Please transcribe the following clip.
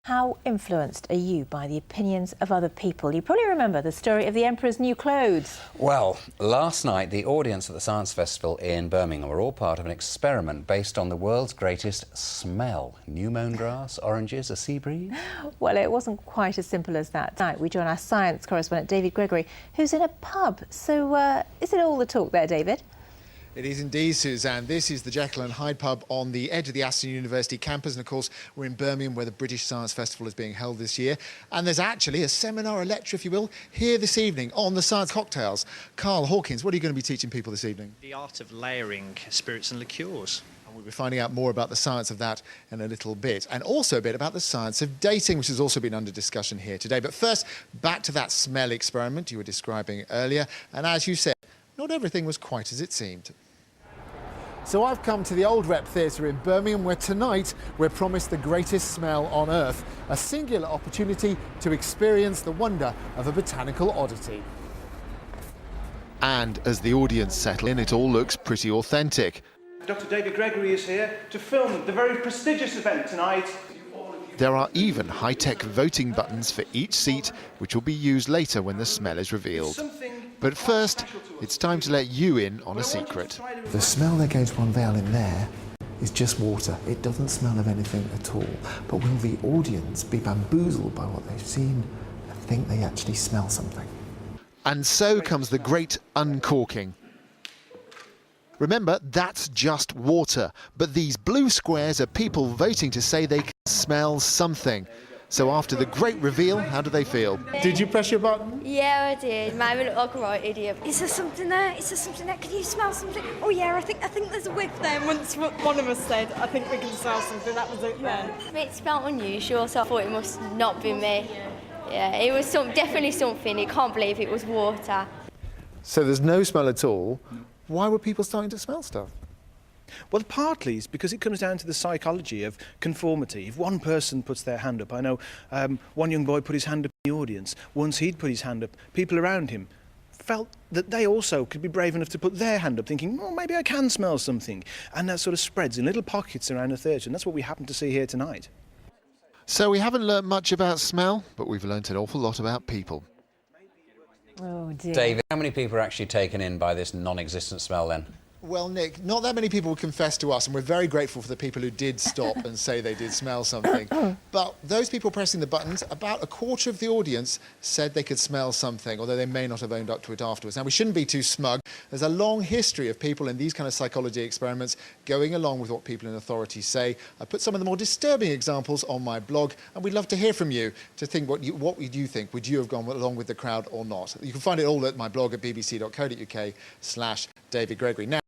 How influenced are you by the opinions of other people? You probably remember the story of the Emperor's new clothes. Well, last night the audience at the Science Festival in Birmingham were all part of an experiment based on the world's greatest smell. New mown grass, oranges, a sea breeze. Well, it wasn't quite as simple as that. Tonight we join our science correspondent David Gregory, who's in a pub. So is it all the talk there, David? It is indeed, Suzanne. This is the Jekyll and Hyde pub on the edge of the Aston University campus. And of course, we're in Birmingham where the British Science Festival is being held this year. And there's actually a seminar, a lecture, if you will, here this evening on the science cocktails. Carl Hawkins, what are you going to be teaching people this evening? The art of layering spirits and liqueurs. And we'll be finding out more about the science of that in a little bit. And also a bit about the science of dating, which has also been under discussion here today. But first, back to that smell experiment you were describing earlier. And as you said, not everything was quite as it seemed. So I've come to the Old Rep Theatre in Birmingham, where tonight we're promised the greatest smell on Earth, a singular opportunity to experience the wonder of a botanical oddity. And as the audience settle in, it all looks pretty authentic. Dr. David Gregory is here to film the very prestigious event tonight. There are even high-tech voting buttons for each seat, which will be used later when the smell is revealed. But first, it's time to let you in on a secret. The smell they're going to unveil in there is just water. It doesn't smell of anything at all. But will the audience be bamboozled by what they've seen and think they actually smell something? And so comes the great uncorking. Remember, that's just water, but these blue squares are people voting to say they can smell something. So after the great reveal, how do they feel? Did you press your button? Yeah, I did. Made me look like a right idiot. Is there something there? Is there something there? Can you smell something? Oh yeah, I think there's a whiff there. Once one of us said, I think we can smell something, that was it then. It smelled unusual, so I thought it must not be me. Yeah, it was definitely something. I can't believe it was water. So there's no smell at all. Why were people starting to smell stuff? Well, partly it's because it comes down to the psychology of conformity. If one person puts their hand up, I know one young boy put his hand up in the audience. Once he'd put his hand up, people around him felt that they also could be brave enough to put their hand up, thinking, oh, maybe I can smell something. And that sort of spreads in little pockets around the theatre, and that's what we happen to see here tonight. So we haven't learnt much about smell, but we've learnt an awful lot about people. Oh dear. David, how many people are actually taken in by this non-existent smell then? Well, Nick, not that many people confess to us, and we're very grateful for the people who did stop and say they did smell something. But those people pressing the buttons, about a quarter of the audience said they could smell something, although they may not have owned up to it afterwards. Now, we shouldn't be too smug. There's a long history of people in these kind of psychology experiments going along with what people in authority say. I put some of the more disturbing examples on my blog, and we'd love to hear from you to think what would you think? Would you have gone along with the crowd or not? You can find it all at my blog at bbc.co.uk/David Gregory. Now,